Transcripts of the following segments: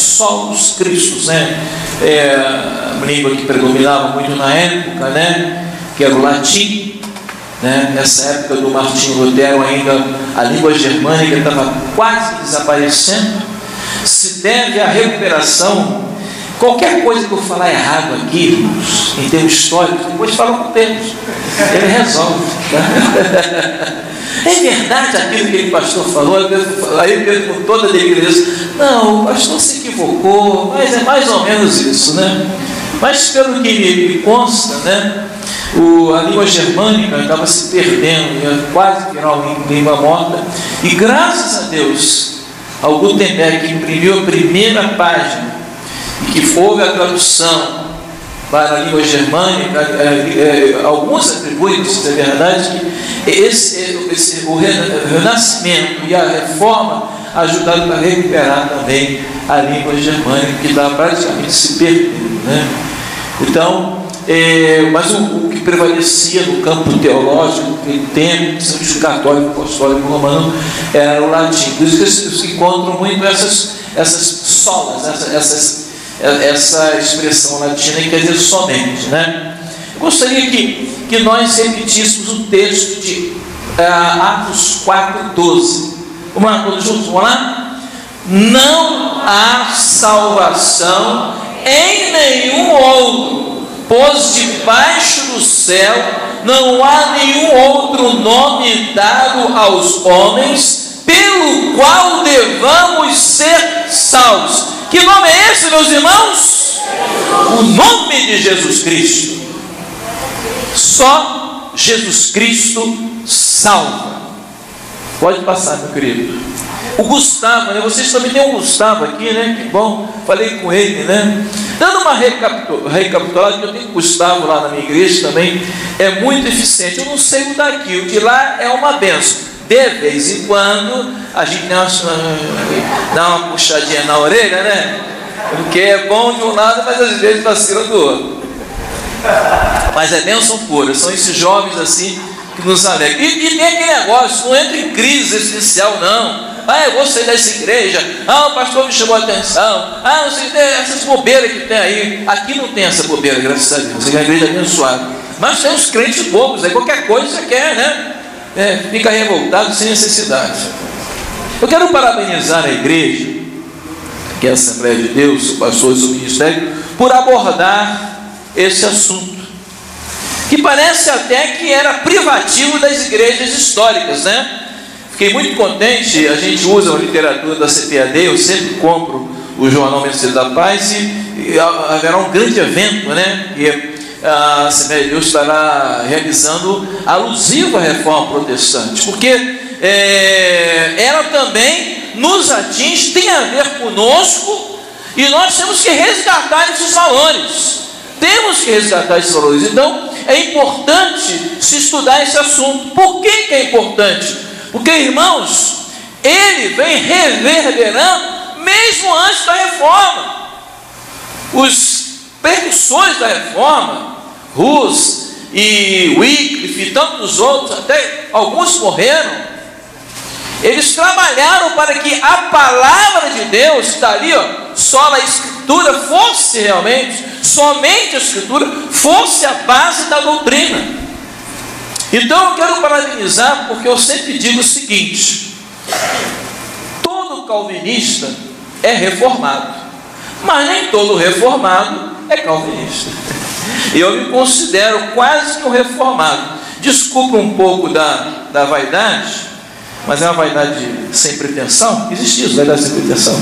solos Cristos, né? A língua que predominava muito na época, né? Que era o latim, né? Nessa época do Martinho Lutero ainda a língua germânica estava quase desaparecendo. Se deve à recuperação. Qualquer coisa que eu falar errado aqui, irmãos, em termos históricos, depois fala com Deus, ele resolve, tá? É verdade aquilo que aquele pastor falou? Aí ele perguntou toda a igreja: não, o pastor se equivocou, mas é mais ou menos isso, né? Mas pelo que me consta, né, a língua germânica estava se perdendo, ia quase virar uma língua morta, e graças a Deus, ao Gutenberg, que imprimiu a primeira página, e que houve a tradução para a língua germânica, alguns atribuem, isso é verdade, que o renascimento e a reforma ajudaram a recuperar também a língua germânica, que estava praticamente se perdendo, né? Então, mas o que prevalecia no campo teológico naquele tempo, principalmente o católico, apostólico romano, era o latim. Por isso que se encontram muito essas solas, essa expressão latina que quer dizer somente, né? Eu gostaria que nós repetíssemos o texto de Atos 4:12. Vamos lá, todos juntos, vamos lá? Não há salvação em nenhum outro, pois debaixo do céu não há nenhum outro nome dado aos homens pelo qual devamos ser salvos. Que nome é esse, meus irmãos? O nome de Jesus Cristo. Só Jesus Cristo salva. Pode passar, meu querido. O Gustavo, né? Vocês também tem um Gustavo aqui, né? Que bom, falei com ele, né? Dando uma recapitulada, que eu tenho Gustavo lá na minha igreja também, é muito eficiente. Eu não sei o daqui, o de lá é uma benção. De vez em quando a gente dá uma puxadinha na orelha, né? Porque é bom de um lado, mas às vezes vacila do outro. Mas é bênção pura. São esses jovens assim que nos alegram. E tem aquele negócio, não entra em crise existencial, não. Eu vou sair dessa igreja. O pastor me chamou a atenção. Não sei, essas bobeiras que tem aí. Aqui não tem essa bobeira, graças a Deus. Aqui é uma igreja abençoada. Mas tem uns crentes bobos aí, qualquer coisa você quer, né? Fica revoltado sem necessidade. Eu quero parabenizar a igreja, que é a Assembleia de Deus, o pastor e o ministério, por abordar esse assunto, que parece até que era privativo das igrejas históricas, né? Fiquei muito contente. A gente usa a literatura da CPAD, eu sempre compro o jornal Ministério da Paz, e haverá um grande evento, né? E a Assembleia de Deus estará realizando alusivo à reforma protestante, porque ela também nos atinge, tem a ver conosco, e nós temos que resgatar esses valores. Então é importante se estudar esse assunto. Por que é importante? Porque, irmãos, ele vem reverberando mesmo antes da reforma. Os precursores da reforma, Hus e Wycliffe e tantos outros, até alguns morreram, eles trabalharam para que a palavra de Deus, que está ali, só a Escritura, fosse realmente, somente a Escritura, fosse a base da doutrina. Então eu quero parabenizar, porque eu sempre digo o seguinte: todo calvinista é reformado, mas nem todo reformado é calvinista. Eu me considero quase que um reformado. Desculpa um pouco da vaidade, mas é uma vaidade sem pretensão. Existe isso, vaidade sem pretensão.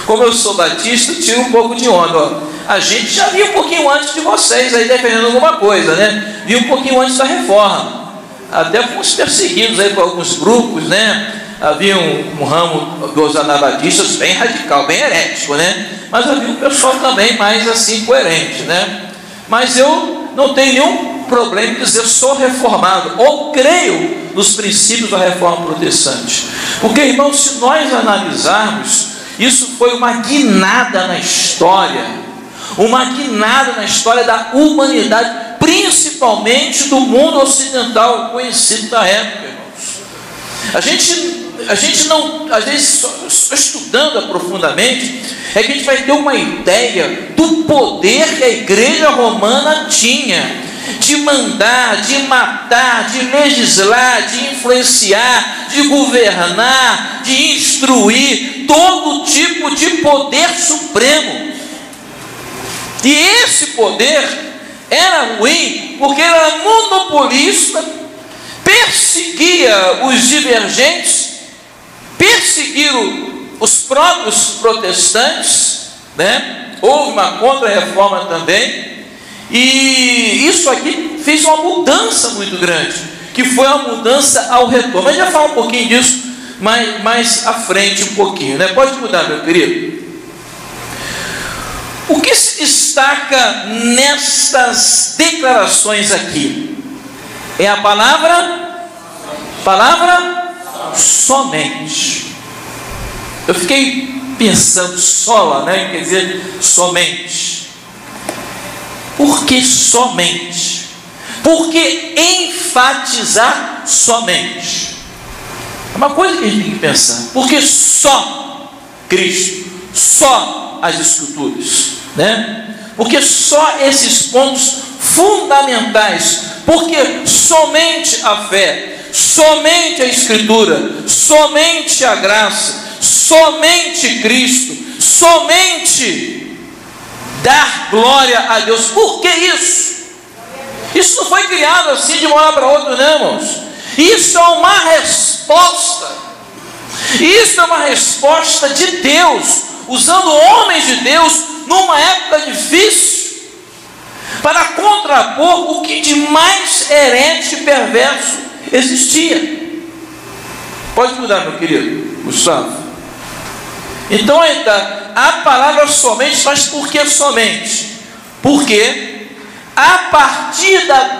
Como eu sou batista, tiro um pouco de onda. A gente já viu um pouquinho antes de vocês aí defendendo alguma coisa, né? Viu um pouquinho antes da reforma. Até fomos perseguidos aí por alguns grupos, né? Havia um ramo dos anabaptistas bem radical, bem herético, né? Mas havia um pessoal também mais assim coerente, né? Mas eu não tenho nenhum problema em dizer sou reformado, ou creio nos princípios da reforma protestante. Porque, irmãos, se nós analisarmos, isso foi uma guinada na história, da humanidade, principalmente do mundo ocidental conhecido da época, irmãos. A gente a gente não, às vezes, só estudando profundamente, é que a gente vai ter uma ideia do poder que a igreja romana tinha, de mandar, de matar, de legislar, de influenciar, de governar, de instruir, todo tipo de poder supremo. E esse poder era ruim, porque era monopolista, perseguia os divergentes, perseguiram os próprios protestantes, né? Houve uma contra-reforma também, e isso aqui fez uma mudança muito grande, que foi a mudança ao retorno. Mas já falo um pouquinho disso mais à frente um pouquinho, né? Pode mudar, meu querido. O que se destaca nestas declarações aqui? É a palavra somente. Eu fiquei pensando sola, né? Quer dizer, somente. Por que somente? Por que enfatizar somente? É uma coisa que a gente tem que pensar. Por que só Cristo? Só as Escrituras, né? Porque só esses pontos fundamentais. Porque somente a fé, somente a Escritura, somente a graça, somente Cristo, somente dar glória a Deus. Por que isso? Isso não foi criado assim de uma hora para outra, não, irmãos. Isso é uma resposta. Isso é uma resposta de Deus, usando homens de Deus numa época difícil, para contrapor o que de mais herente e perverso existia. Pode mudar, meu querido Gustavo. Então aí está, a palavra somente, mas por que somente? Porque a partir da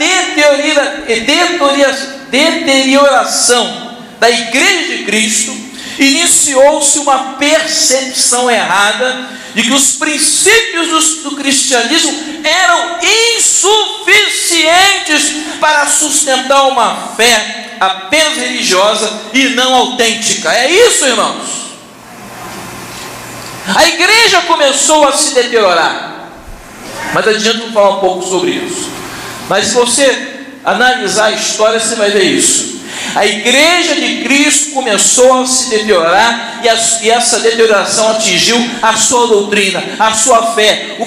deterioração da igreja de Cristo, iniciou-se uma percepção errada de que os princípios do cristianismo eram insuficientes para sustentar uma fé apenas religiosa e não autêntica. É isso, irmãos. A igreja começou a se deteriorar, mas adianta eu falar um pouco sobre isso. Mas se você analisar a história, você vai ver isso. A igreja de Cristo começou a se deteriorar, e essa deterioração atingiu a sua doutrina, a sua fé. O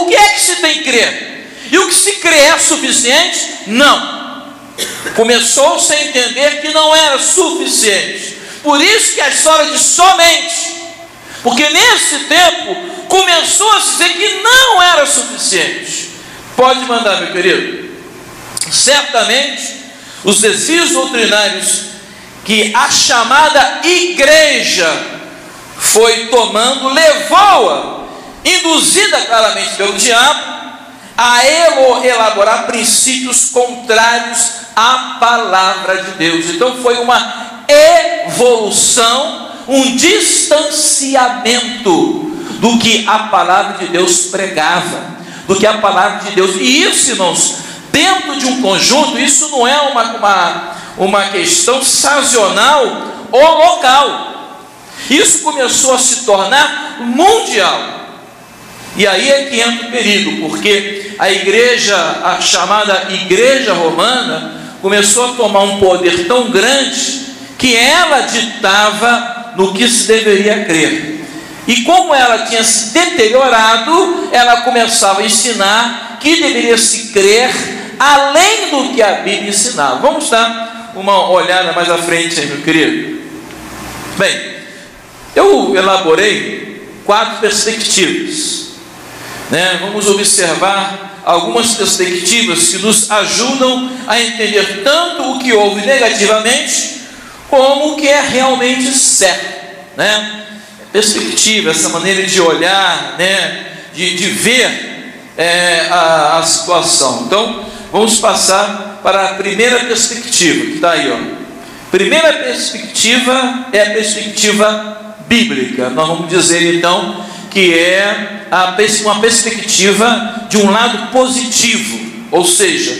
que é que se tem que crer? E o que se crê é suficiente? Não. Começou-se a entender que não era suficiente. Por isso que a história de somente, porque nesse tempo começou a se dizer que não era suficiente. Pode mandar, meu querido. Certamente os desvios doutrinários que a chamada igreja foi tomando, levou-a, induzida claramente pelo diabo, a elaborar princípios contrários à palavra de Deus. Então foi uma evolução, um distanciamento do que a palavra de Deus pregava, do que a palavra de Deus. E isso, irmãos, dentro de um conjunto, isso não é uma questão sazonal ou local. Isso começou a se tornar mundial. E aí é que entra o perigo, porque a igreja, a chamada igreja romana, começou a tomar um poder tão grande que ela ditava no que se deveria crer. E como ela tinha se deteriorado, ela começava a ensinar que deveria se crer além do que a Bíblia ensinava. Vamos dar uma olhada mais à frente aí, meu querido. Bem, eu elaborei 4 perspectivas, né? Vamos observar algumas perspectivas que nos ajudam a entender tanto o que houve negativamente, como o que é realmente certo, né? Perspectiva, essa maneira de olhar, né? de ver a situação. Então, vamos passar para a primeira perspectiva, que está aí, ó. Primeira perspectiva é a perspectiva bíblica. Nós vamos dizer então que é uma perspectiva de um lado positivo, ou seja,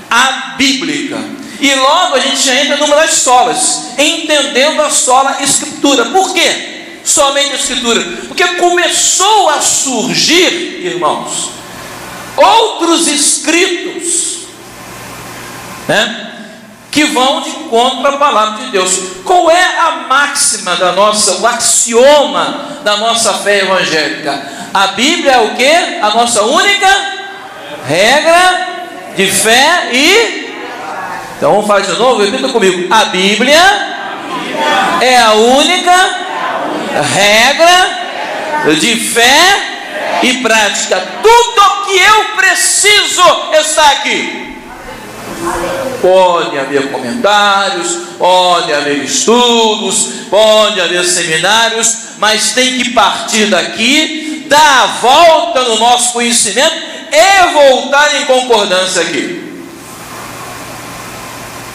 a bíblica. E logo a gente já entra numa das solas, entendendo a sola Escritura. Por quê? Somente a Escritura. Porque começou a surgir, irmãos, outros escritos, né, que vão de contra a palavra de Deus. Qual é a máxima da nossa, o axioma da nossa fé evangélica? A Bíblia é o quê? A nossa única regra de fé e... Então vamos falar de novo, repita comigo. A Bíblia é a única regra de fé e prática. Tudo o que eu preciso está aqui. Pode haver comentários, pode haver estudos, pode haver seminários, mas tem que partir daqui, dar a volta no nosso conhecimento e voltar em concordância aqui.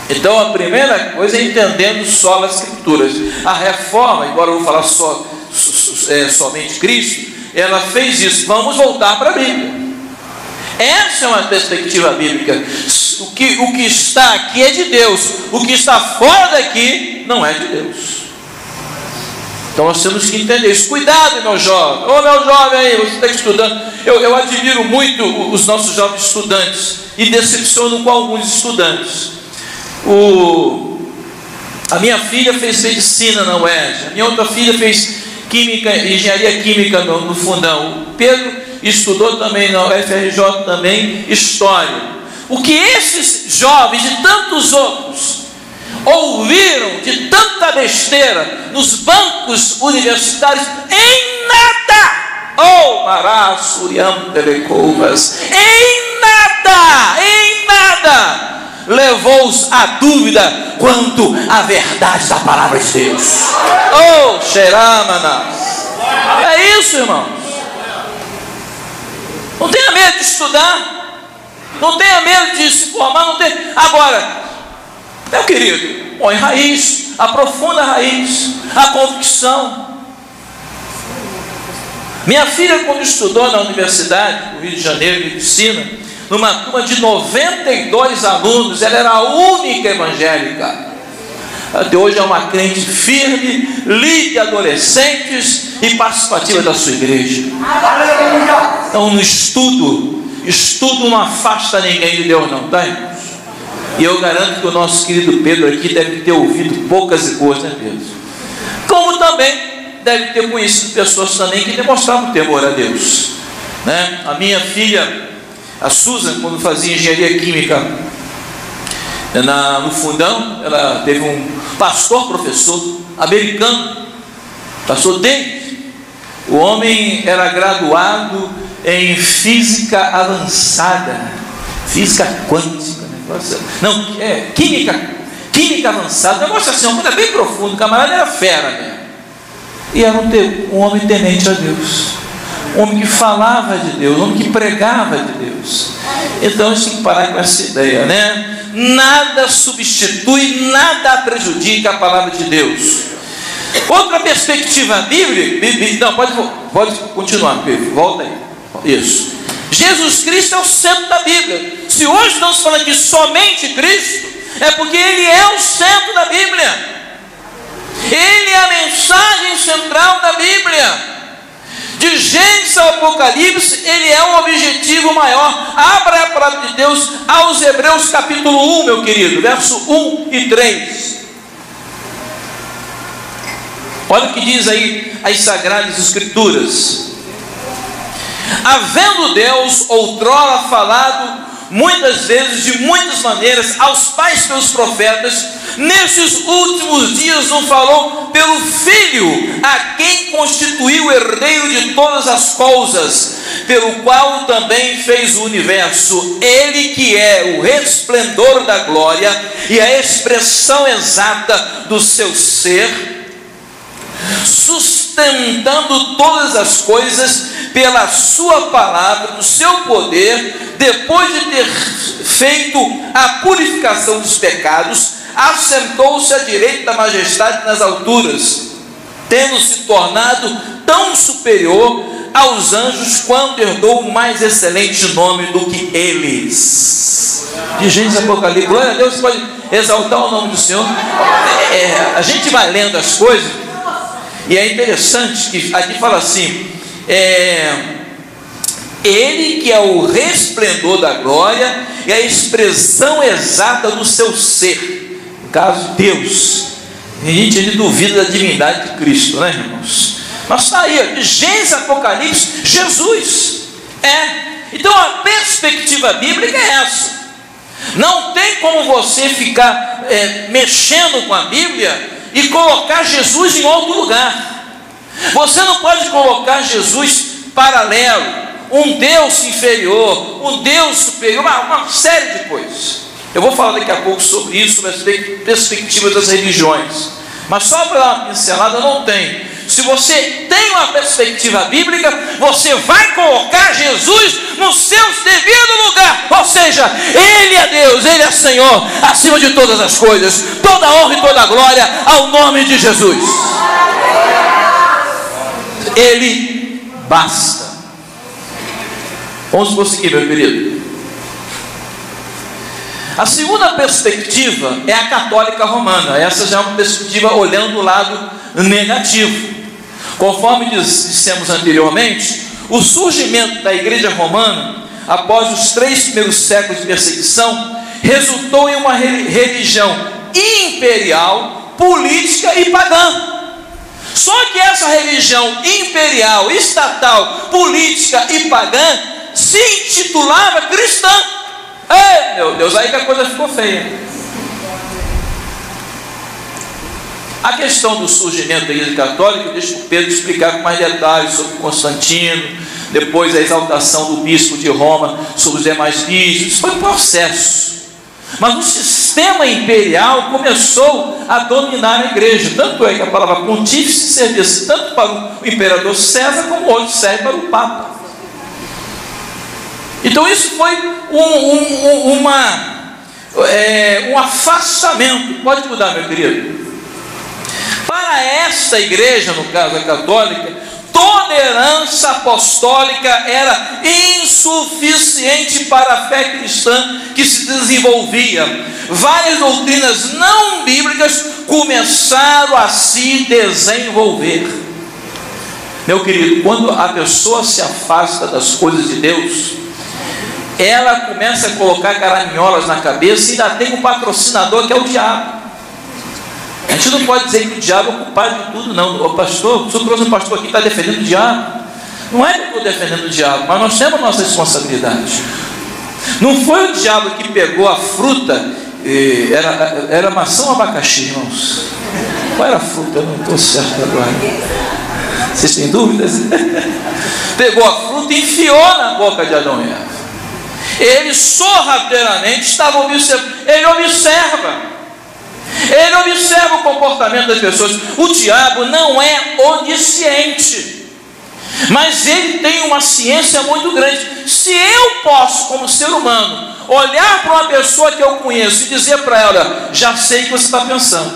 Então a primeira coisa é entendendo só as Escrituras. A reforma, embora eu vou falar somente Cristo, ela fez isso. Vamos voltar para a Bíblia. Essa é uma perspectiva bíblica. O que está aqui é de Deus, o que está fora daqui não é de Deus. Então nós temos que entender isso. Cuidado, meu jovem. Ô meu jovem aí, você está estudando. Eu admiro muito os nossos jovens estudantes e decepciono com alguns estudantes. A minha filha fez medicina na UERJ, a minha outra filha fez engenharia química no Fundão. O Pedro estudou também na UFRJ também História. O que esses jovens e tantos outros ouviram de tanta besteira nos bancos universitários, em nada, em nada levou-os à dúvida quanto à verdade da palavra de Deus. É isso, irmãos. Não tenha medo de estudar, não tenha medo de se formar, não tenha... Agora, meu querido, põe raiz, aprofunda a raiz, a convicção. Minha filha, quando estudou na universidade do Rio de Janeiro, de medicina, numa turma de 92 alunos, ela era a única evangélica. Até hoje é uma crente firme, líder adolescentes e participativa da sua igreja. Então no estudo não afasta ninguém de Deus não, tá, irmãos? E eu garanto que o nosso querido Pedro aqui deve ter ouvido poucas e boas, né, Pedro? Como também deve ter conhecido pessoas também que demonstravam temor a Deus, né? A minha filha, a Susan, quando fazia engenharia química no Fundão, ela teve um pastor professor americano, pastor David. O homem era graduado em física avançada, física quântica, química avançada, negócio assim, uma coisa bem profunda. O camarada era fera mesmo. E era um homem temente a Deus, um homem que falava de Deus, um homem que pregava de Deus. Então a gente tem que parar com essa ideia, né? Nada substitui, nada prejudica a palavra de Deus. Outra perspectiva bíblica, não, pode continuar, Pedro, volta aí. Isso. Jesus Cristo é o centro da Bíblia. Se hoje estamos falando aqui somente Cristo, é porque Ele é o centro da Bíblia. Ele é a mensagem central da Bíblia. De Gênesis ao Apocalipse, ele é o objetivo maior. Abra a palavra de Deus aos Hebreus capítulo 1, meu querido, verso 1 e 3. Olha o que diz aí as Sagradas Escrituras. Havendo Deus outrora falado muitas vezes, de muitas maneiras, aos pais pelos profetas, nesses últimos dias não falou pelo Filho, a quem constituiu o herdeiro de todas as coisas, pelo qual também fez o universo. Ele que é o resplendor da glória e a expressão exata do seu ser, sustentando todas as coisas pela sua palavra, do seu poder, depois de ter feito a purificação dos pecados, assentou-se à direita da majestade nas alturas, tendo se tornado tão superior aos anjos quando herdou o mais excelente nome do que eles. De Gênesis e Apocalipse. Glória a Deus, você pode exaltar o nome do Senhor. A gente vai lendo as coisas e é interessante que aqui fala assim: Ele que é o resplendor da glória e a expressão exata do seu ser. No caso, Deus. A gente duvida da divindade de Cristo, né, irmãos? Mas está aí, Gênesis, Apocalipse, Jesus. Então a perspectiva bíblica é essa. Não tem como você ficar mexendo com a Bíblia e colocar Jesus em outro lugar. Você não pode colocar Jesus paralelo, um Deus inferior, um Deus superior, uma série de coisas. Eu vou falar daqui a pouco sobre isso, sobre as perspectivas das religiões. Mas só para dar uma pincelada, não tem. Se você tem uma perspectiva bíblica, você vai colocar Jesus no seu devido lugar. Ou seja, Ele é Deus, Ele é Senhor, acima de todas as coisas. Toda honra e toda glória ao nome de Jesus. Ele basta. Vamos prosseguir, meu querido. A segunda perspectiva é a católica romana. Essa já é uma perspectiva olhando do lado negativo. Conforme dissemos anteriormente, o surgimento da igreja romana, após os 3 primeiros séculos de perseguição, resultou em uma religião imperial, política e pagã. Só que essa religião imperial, estatal, política e pagã se intitulava cristã. Ei, meu Deus, aí que a coisa ficou feia. A questão do surgimento da Igreja Católica, eu deixo o Pedro explicar com mais detalhes sobre Constantino, depois a exaltação do bispo de Roma sobre os demais bispos. Isso foi um processo. Mas o sistema imperial começou a dominar a igreja. Tanto é que a palavra pontífice servia tanto para o imperador César, como hoje serve para o Papa. Então isso foi um afastamento. Pode mudar, meu querido. Para esta igreja, no caso a católica, toda herança apostólica era insuficiente para a fé cristã que se desenvolvia. Várias doutrinas não bíblicas começaram a se desenvolver. Meu querido, quando a pessoa se afasta das coisas de Deus, ela começa a colocar caraminholas na cabeça e ainda tem um patrocinador que é o diabo. A gente não pode dizer que o diabo é o culpado de tudo, não. O pastor, o senhor trouxe um pastor aqui que está defendendo o diabo. Não é que eu estou defendendo o diabo, mas nós temos a nossa responsabilidade. Não foi o diabo que pegou a fruta, era maçã ou abacaxi, irmãos? Qual era a fruta? Eu não estou certo agora. Vocês têm dúvidas? Pegou a fruta e enfiou na boca de Adão e Eva. Ele sorrateiramente estava observando. Ele observa o comportamento das pessoas. O diabo não é onisciente, mas ele tem uma ciência muito grande. Se eu posso, como ser humano, olhar para uma pessoa que eu conheço e dizer para ela: já sei o que você está pensando,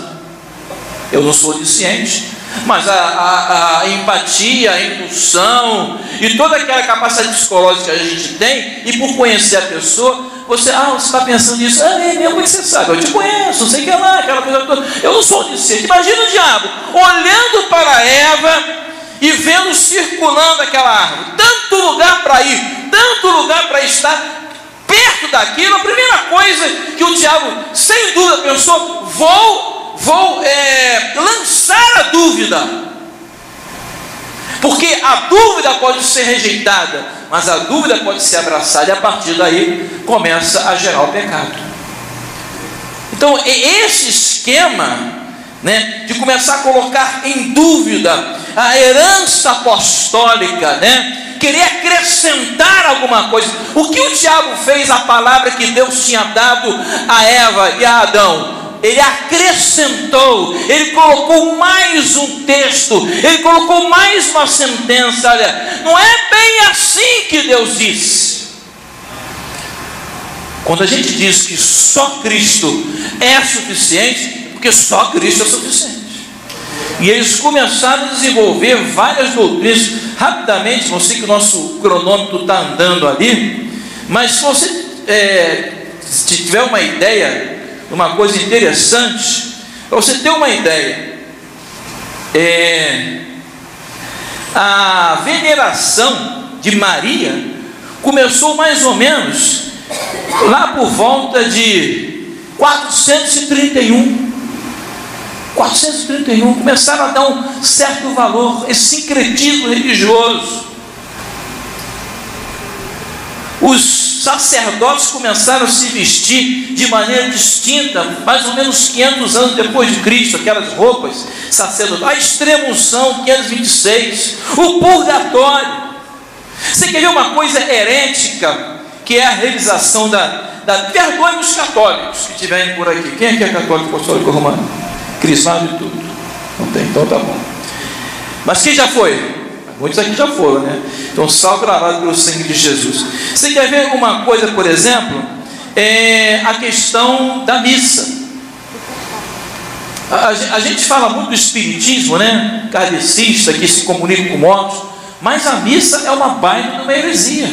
eu não sou onisciente, mas a empatia, a indução e toda aquela capacidade psicológica que a gente tem, e por conhecer a pessoa, você está pensando nisso, como é que você sabe? Eu te conheço, não sei o que lá, aquela coisa toda. Eu não sou onisciente. Imagina o diabo olhando para Eva e vendo circulando aquela árvore, tanto lugar para ir, tanto lugar para estar perto daquilo. A primeira coisa que o diabo, sem dúvida, pensou: vou lançar a dúvida, porque a dúvida pode ser rejeitada, mas a dúvida pode ser abraçada, e a partir daí começa a gerar o pecado. Então esse esquema, de começar a colocar em dúvida a herança apostólica, querer acrescentar alguma coisa. O que o diabo fez à palavra que Deus tinha dado a Eva e a Adão? Ele acrescentou, ele colocou mais um texto, ele colocou mais uma sentença. Olha, não é bem assim que Deus disse. Quando a gente diz que só Cristo é suficiente, porque só Cristo é suficiente. E eles começaram a desenvolver várias doutrinas. rapidamente, não sei que o nosso cronômetro está andando ali, mas se você tiver uma ideia, uma coisa interessante, para você ter uma ideia, a veneração de Maria começou mais ou menos lá por volta de 431. Começaram a dar um certo valor, esse sincretismo religioso. Os sacerdotes começaram a se vestir de maneira distinta, mais ou menos 500 anos depois de Cristo, aquelas roupas sacerdotais, a extrema-unção, 526, o purgatório. Você quer ver uma coisa herética, que é a realização perdoe os católicos que estiverem por aqui. Quem é que é católico apostólico romano? Crismado e tudo? Não tem, então tá bom. Mas quem já foi? Muitos aqui já foram, né? Então, salve lavado pelo sangue de Jesus. Você quer ver uma coisa, por exemplo? A questão da missa. A gente fala muito do espiritismo, né? Kardecista, que se comunica com mortos, mas a missa é uma baita de uma heresia.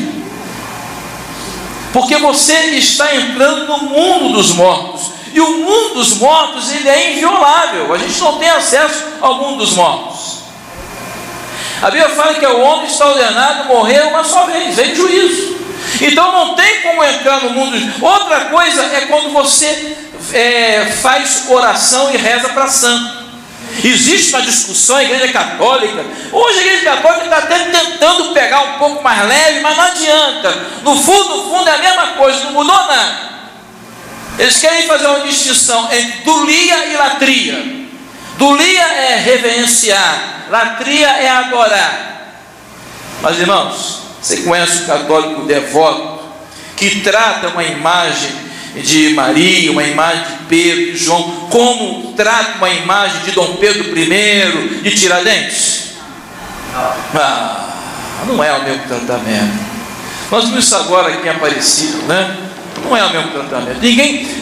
Porque você está entrando no mundo dos mortos. E o mundo dos mortos, ele é inviolável. A gente não tem acesso ao mundo dos mortos. A Bíblia fala que o homem está ordenado a morrer uma só vez, vem juízo. Então não tem como entrar no mundo. Outra coisa é quando você faz oração e reza para santo. Existe uma discussão na igreja católica. Hoje a igreja católica está até tentando pegar um pouco mais leve, mas não adianta. No fundo é a mesma coisa, não mudou nada. Eles querem fazer uma distinção entre dulia e latria. Dulia é reverenciar, latria é adorar. Mas irmãos, você conhece o católico devoto que trata uma imagem de Maria, uma imagem de Pedro, de João, como trata uma imagem de Dom Pedro I, de Tiradentes? Não é o mesmo tratamento. Nós vimos isso agora aqui em Aparecido, né? Não é o mesmo tratamento.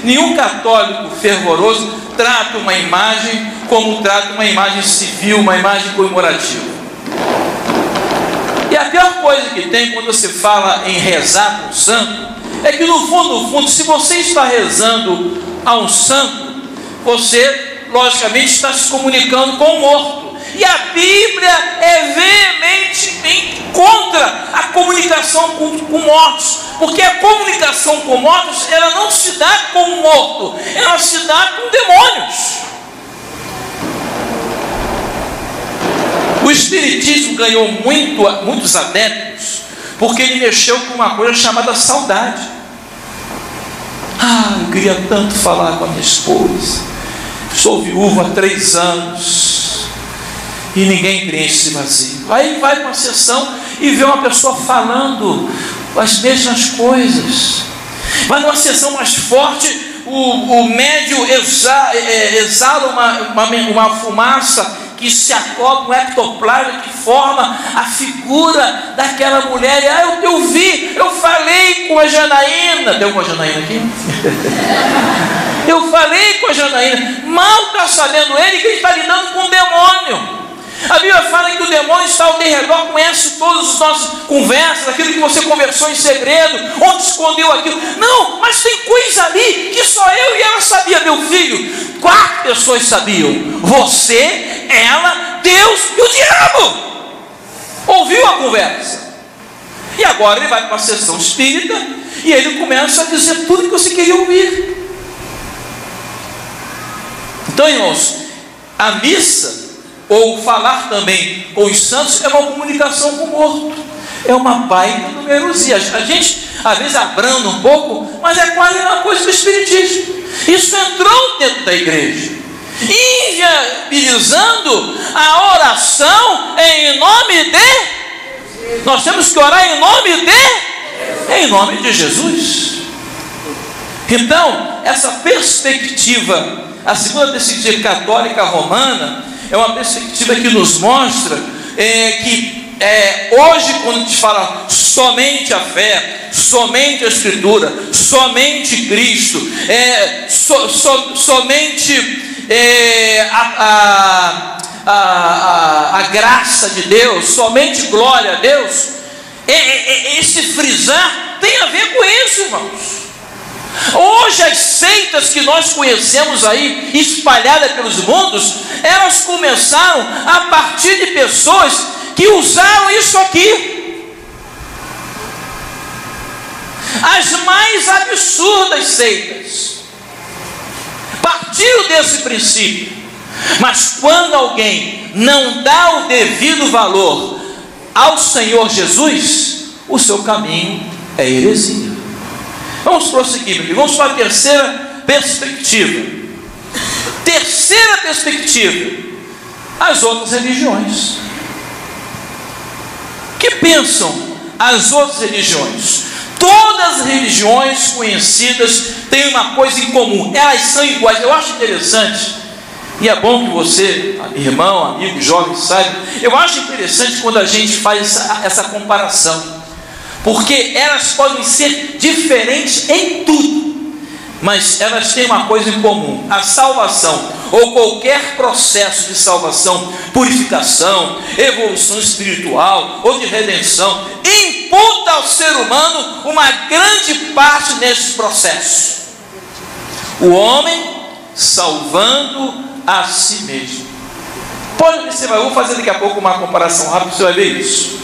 Nenhum católico fervoroso trata uma imagem como trata uma imagem civil, uma imagem comemorativa. E a pior coisa que tem quando você fala em rezar para um santo é que no fundo, se você está rezando a um santo, você logicamente está se comunicando com o morto. E a Bíblia é veementemente contra a comunicação com mortos, porque a comunicação com mortos, ela não se dá com o morto, ela se dá com demônios. O espiritismo ganhou muitos adeptos porque ele mexeu com uma coisa chamada saudade. Eu queria tanto falar com a minha esposa, sou viúva há 3 anos e ninguém preenche esse vazio. Aí vai para uma sessão e vê uma pessoa falando as mesmas coisas. Vai numa sessão mais forte, o médium exala uma fumaça que se acopla, um ectoplasma que forma a figura daquela mulher. E eu falei com a Janaína. Tem alguma Janaína aqui? Eu falei com a Janaína. Mal está sabendo ele que ele está lidando com um demônio. A Bíblia fala que o demônio está ao redor, conhece todas as nossas conversas, aquilo que você conversou em segredo, onde escondeu aquilo. Não, mas tem coisa ali que só eu e ela sabia, meu filho. 4 pessoas sabiam: você, ela, Deus e o diabo. Ouviu a conversa. E agora ele vai para uma sessão espírita e ele começa a dizer tudo que você queria ouvir. Então, irmãos, a missa, ou falar também com os santos, é uma comunicação com o morto. É uma baita numerosia. A gente às vezes abranda um pouco, mas é quase uma coisa do espiritismo. Isso entrou dentro da igreja, inviabilizando a oração em nome de... Nós temos que orar em nome de Jesus. Então, essa perspectiva, a segunda perspectiva católica romana, é uma perspectiva que nos mostra que hoje, quando a gente fala somente a fé, somente a Escritura, somente Cristo, somente a graça de Deus, somente glória a Deus. Esse frisar tem a ver com isso, irmãos. Hoje as seitas que nós conhecemos aí, espalhadas pelos mundos, elas começaram a partir de pessoas que usaram isso aqui. As mais absurdas seitas partiram desse princípio. Mas quando alguém não dá o devido valor ao Senhor Jesus, o seu caminho é heresia. Vamos prosseguir aqui, vamos para a terceira perspectiva. Terceira perspectiva, as outras religiões. O que pensam as outras religiões? Todas as religiões conhecidas têm uma coisa em comum, elas são iguais. Eu acho interessante, e é bom que você, irmão, amigo, jovem, saiba. Eu acho interessante quando a gente faz essa comparação, porque elas podem ser diferentes em tudo, mas elas têm uma coisa em comum: a salvação, ou qualquer processo de salvação, purificação, evolução espiritual ou de redenção, imputa ao ser humano uma grande parte nesse processo: o homem salvando a si mesmo. Pode observar, eu vou fazer daqui a pouco uma comparação rápida, você vai ver isso.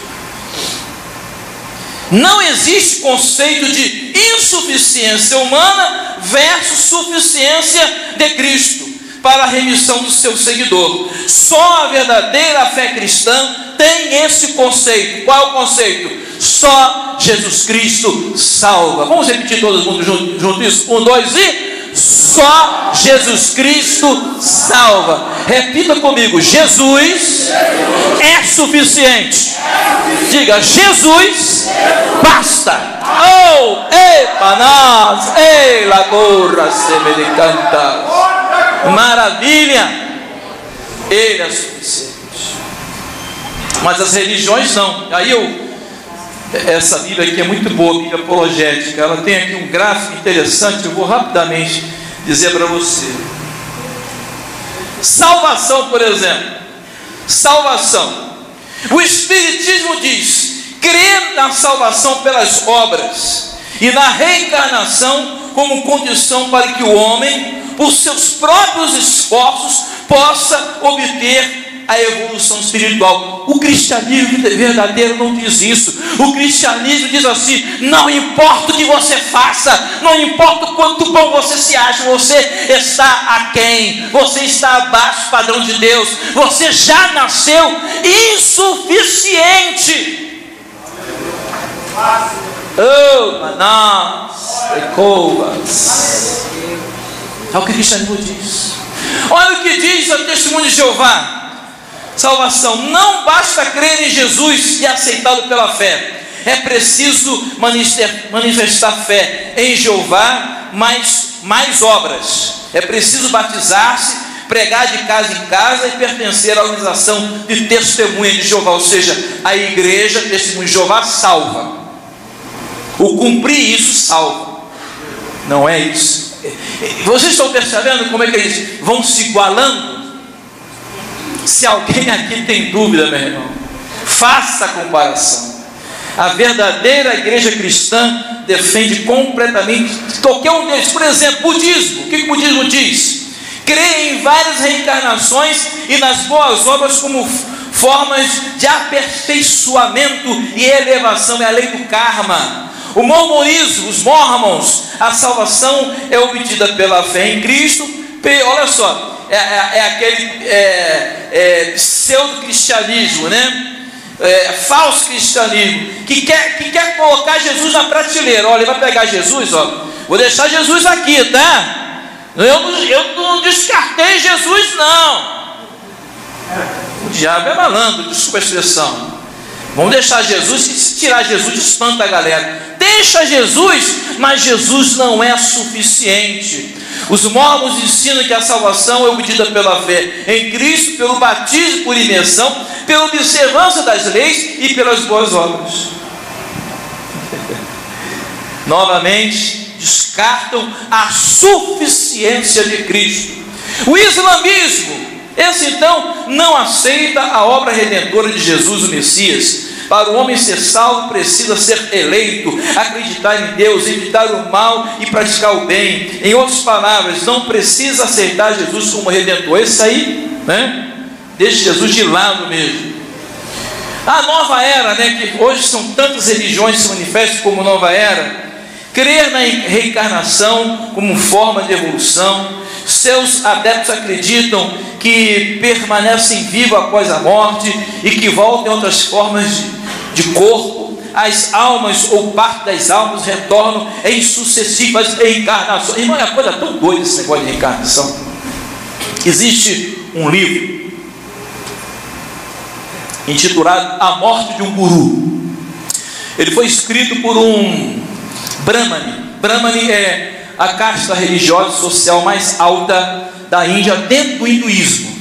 Não existe conceito de insuficiência humana versus suficiência de Cristo para a remissão do seu seguidor. Só a verdadeira fé cristã tem esse conceito. Qual é o conceito? Só Jesus Cristo salva. Vamos repetir todo mundo junto isso? 1, 2 e... Só Jesus Cristo salva. Repita comigo: Jesus é suficiente. Diga: Jesus basta. Oh, epa, nós, ei, lagorra, se me decanta. Maravilha, Ele é suficiente. Mas as religiões não. Aí essa Bíblia aqui é muito boa, a Bíblia apologética. Ela tem aqui um gráfico interessante, eu vou rapidamente dizer para você. Salvação, por exemplo. Salvação. O Espiritismo diz: crer na salvação pelas obras e na reencarnação como condição para que o homem, por seus próprios esforços, possa obter a evolução espiritual. O cristianismo verdadeiro não diz isso. O cristianismo diz assim: não importa o que você faça, não importa o quanto bom você se acha, você está aquém, você está abaixo do padrão de Deus, você já nasceu insuficiente. Oh, manás, recovas. É o que o cristianismo diz. Olha o que diz o Testemunho de Jeová. Salvação: não basta crer em Jesus e aceitá-lo pela fé, é preciso manifestar fé em Jeová, mais obras. É preciso batizar-se, pregar de casa em casa e pertencer à organização de testemunha de Jeová, ou seja, a igreja Testemunho de Jeová salva. O cumprir isso salva. Não é isso. Vocês estão percebendo como é que eles vão se igualando? Se alguém aqui tem dúvida, meu irmão, faça a comparação. A verdadeira igreja cristã defende completamente qualquer um deles. Por exemplo, budismo. O que o budismo diz? Crê em várias reencarnações e nas boas obras como formas de aperfeiçoamento e elevação. É a lei do karma. O mormonismo, os mormons, a salvação é obtida pela fé em Cristo. Olha só, aquele pseudo-cristianismo, né? Falso cristianismo, que quer colocar Jesus na prateleira. Olha, ele vai pegar Jesus, ó, vou deixar Jesus aqui, tá? Eu não descartei Jesus, não. O diabo é malandro, desculpa a expressão. Vamos deixar Jesus, se tirar Jesus, espanta a galera. Deixa Jesus, mas Jesus não é suficiente. Os mormons ensinam que a salvação é obtida pela fé em Cristo, pelo batismo por imersão, pela observância das leis e pelas boas obras. Novamente, descartam a suficiência de Cristo. O islamismo, esse então, não aceita a obra redentora de Jesus, o Messias. Para o homem ser salvo, precisa ser eleito, acreditar em Deus, evitar o mal e praticar o bem. Em outras palavras, não precisa aceitar Jesus como redentor. Esse aí, né? Deixa Jesus de lado mesmo. A nova era, né, que hoje são tantas religiões que se manifestam como nova era, crer na reencarnação como forma de evolução. Seus adeptos acreditam que permanecem vivos após a morte e que voltam em outras formas de corpo. As almas ou parte das almas retornam em sucessivas reencarnações. Irmão, é uma coisa tão doida esse negócio de reencarnação. Existe um livro intitulado A Morte de um Guru. Ele foi escrito por um Brahmani. Brahmani é a casta religiosa e social mais alta da Índia, dentro do hinduísmo.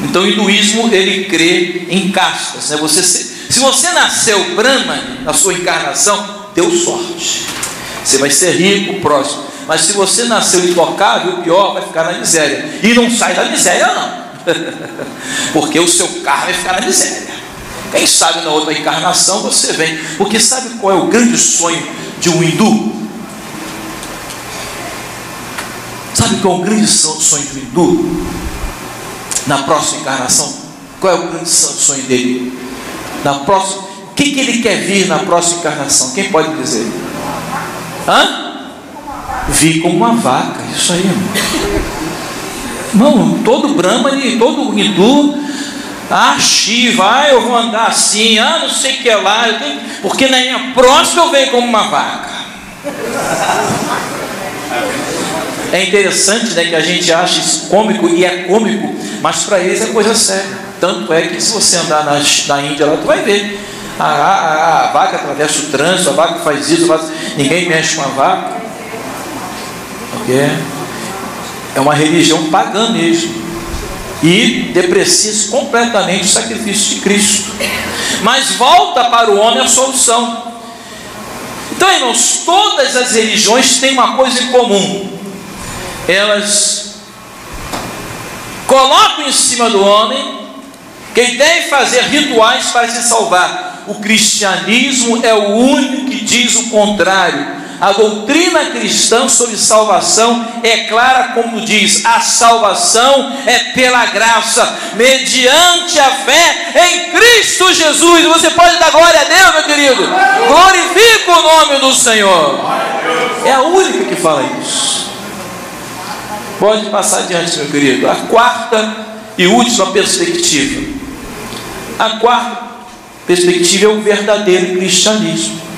Então o hinduísmo, ele crê em castas, né? Se você nasceu Brahmani na sua encarnação, deu sorte, você vai ser rico, próximo. Mas se você nasceu intocável, o pior, vai ficar na miséria. E não sai da miséria não porque o seu karma vai ficar na miséria. Quem sabe na outra encarnação você vem. Porque sabe qual é o grande sonho de um hindu? Sabe qual é o grande sonho do hindu? Na próxima encarnação, qual é o grande sonho dele? Na próxima, o que ele quer vir na próxima encarnação? Quem pode dizer? Vir como uma vaca. Isso aí, irmão. Não, todo Brahmani, todo hindu, Shiva, eu vou andar assim, não sei o que é lá, porque na minha próxima eu venho como uma vaca. É interessante, né, que a gente acha isso cômico, e é cômico, mas para eles é coisa séria. Tanto é que se você andar na Índia lá, tu vai ver a vaca atravessa o trânsito, a vaca faz isso, ninguém mexe com a vaca, porque é uma religião pagã mesmo, e deprecia completamente o sacrifício de Cristo. Mas volta para o homem a solução. Então, irmãos, todas as religiões têm uma coisa em comum: elas colocam em cima do homem que ele deve fazer rituais para se salvar. O cristianismo é o único que diz o contrário. A doutrina cristã sobre salvação é clara, como diz: a salvação é pela graça, mediante a fé em Cristo Jesus. Você pode dar glória a Deus, meu querido? Glorifica o nome do Senhor. É a única que fala isso. Pode passar adiante, meu querido. A quarta e última perspectiva. A quarta perspectiva é o verdadeiro cristianismo.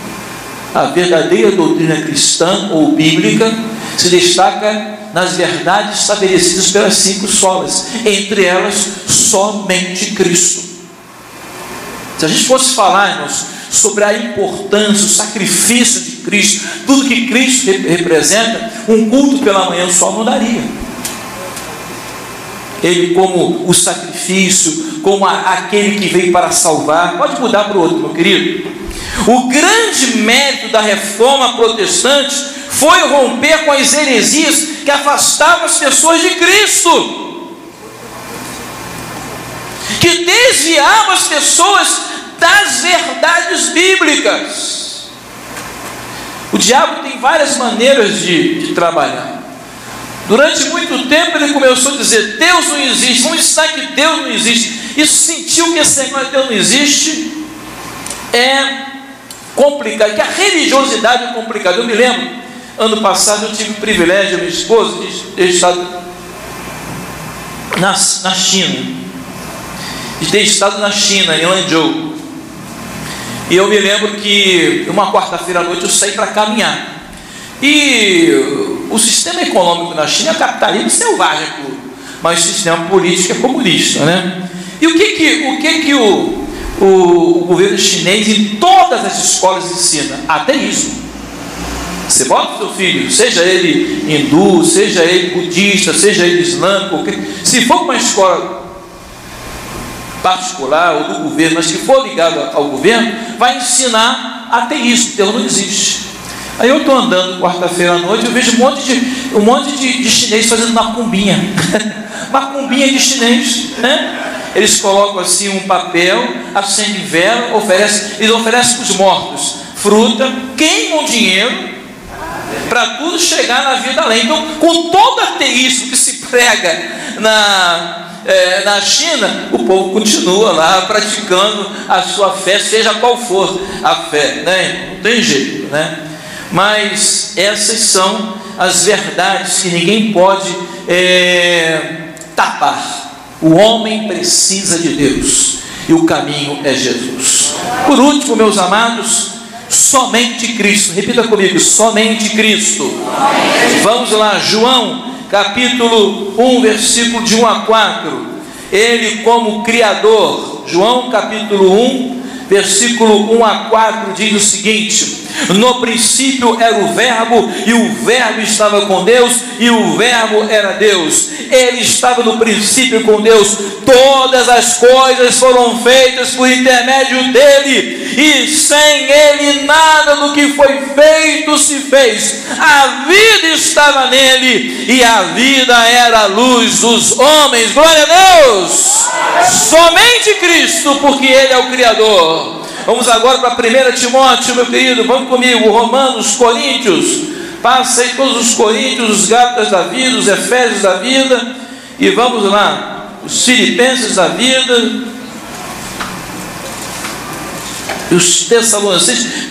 A verdadeira doutrina cristã ou bíblica se destaca nas verdades estabelecidas pelas 5 solas, entre elas somente Cristo. Se a gente fosse falar, irmãos, sobre a importância, o sacrifício de Cristo, tudo que Cristo representa, um culto pela manhã só não daria. Ele como o sacrifício, como aquele que veio para salvar. Pode mudar para o outro, meu querido. O grande mérito da reforma protestante foi romper com as heresias que afastavam as pessoas de Cristo, que desviavam as pessoas das verdades bíblicas. O diabo tem várias maneiras de trabalhar. Durante muito tempo ele começou a dizer: Deus não existe, vamos ensinar que Deus não existe. E sentiu que esse negócio de Deus não existe é complicado, que a religiosidade é complicada. Eu me lembro, ano passado eu tive o privilégio, minha esposa, de ter estado na China, em Lanzhou. E eu me lembro que uma quarta-feira à noite eu saí para caminhar. E o sistema econômico na China é capitalismo selvagem, mas o sistema político é comunista, né? E o que o governo chinês em todas as escolas ensina? Ateísmo. Você bota o seu filho, seja ele hindu, seja ele budista, seja ele islâmico, se for uma escola particular ou do governo, mas que for ligado ao governo, vai ensinar ateísmo. Deus não existe. Aí eu estou andando quarta-feira à noite, eu vejo um monte de chinês fazendo macumbinha macumbinha de chinês, né? Eles colocam assim um papel, acendem vela, eles oferecem para os mortos fruta, queimam dinheiro para tudo chegar na vida além. Então, com todo ateísmo que se prega na China, o povo continua lá praticando a sua fé, seja qual for a fé, né? Não tem jeito, né? Mas essas são as verdades que ninguém pode tapar. O homem precisa de Deus e o caminho é Jesus. Por último, meus amados, somente Cristo. Repita comigo: somente Cristo. Vamos lá, João capítulo 1, versículo de 1 a 4. Ele como Criador. João capítulo 1, versículo 1 a 4 diz o seguinte: no princípio era o Verbo, e o Verbo estava com Deus, e o Verbo era Deus. Ele estava no princípio com Deus. Todas as coisas foram feitas por intermédio dele, e sem ele nada do que foi feito se fez. A vida estava nele, e a vida era a luz dos homens. Glória a Deus! Somente Cristo, porque ele é o Criador. Vamos agora para 1 Timóteo, meu querido. Vamos comigo, Romanos, Coríntios. Passa aí todos os Coríntios, os Gálatas da vida, os Efésios da vida. E vamos lá, os Filipenses da vida, os Tessalonicenses. 1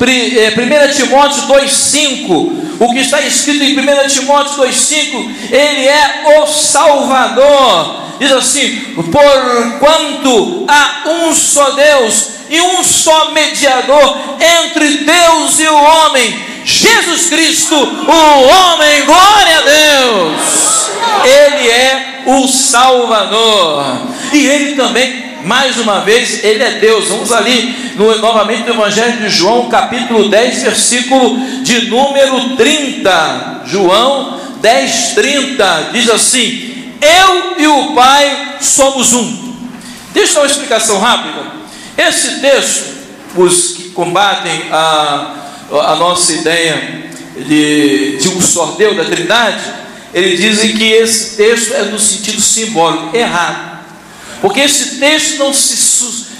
Timóteo 2,5. O que está escrito em 1 Timóteo 2,5, ele é o Salvador. Diz assim: porquanto há um só Deus e um só mediador entre Deus e o homem, Jesus Cristo, o homem. Glória a Deus! Ele é o Salvador. E ele também, mais uma vez, ele é Deus. Vamos ali novamente no Evangelho de João, capítulo 10, versículo de número 30. João 10, 30 diz assim: eu e o Pai somos um. Deixa eu dar uma explicação rápida. Esse texto, os que combatem a nossa ideia de um só Deus, da Trindade, eles dizem que esse texto é no sentido simbólico. Errado, porque esse texto não se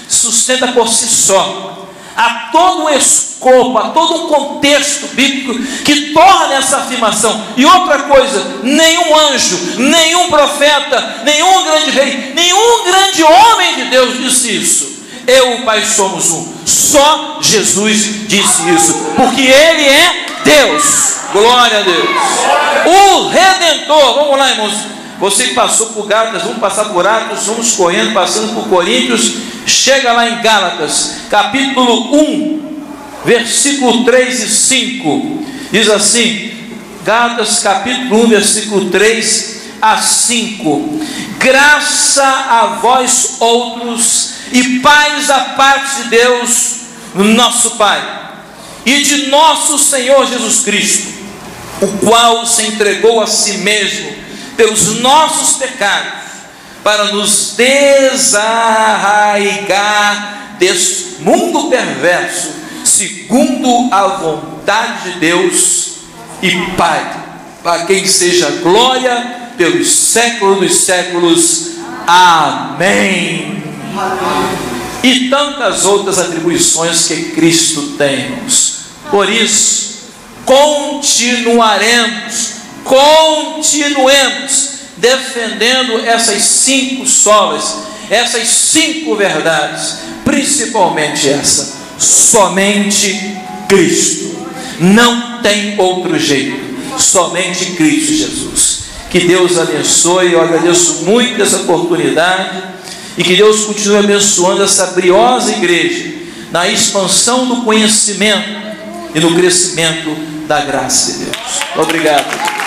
sustenta por si só. Há todo um escopo, há todo um contexto bíblico que torna essa afirmação. E outra coisa, nenhum anjo, nenhum profeta, nenhum grande rei, nenhum grande homem de Deus disse isso. Eu e o Pai somos um. Só Jesus disse isso, porque ele é Deus. Glória a Deus. O Redentor. Vamos lá, irmãos. Você que passou por Gálatas, vamos passar por Atos, vamos correndo, passando por Coríntios. Chega lá em Gálatas, capítulo 1, versículo 3 e 5. Diz assim, Gálatas capítulo 1, versículo 3 a 5. Graça a vós outros e paz da parte de Deus, nosso Pai, e de nosso Senhor Jesus Cristo, o qual se entregou a si mesmo pelos nossos pecados, para nos desarraigar desse mundo perverso, segundo a vontade de Deus e Pai, para quem seja glória pelos séculos dos séculos. Amém. E tantas outras atribuições que Cristo tem. Por isso, continuemos defendendo essas 5 solas, essas 5 verdades, principalmente essa: somente Cristo. Não tem outro jeito, somente Cristo Jesus. Que Deus abençoe. Eu agradeço muito essa oportunidade, e que Deus continue abençoando essa briosa igreja na expansão do conhecimento e no crescimento da graça de Deus. Obrigado.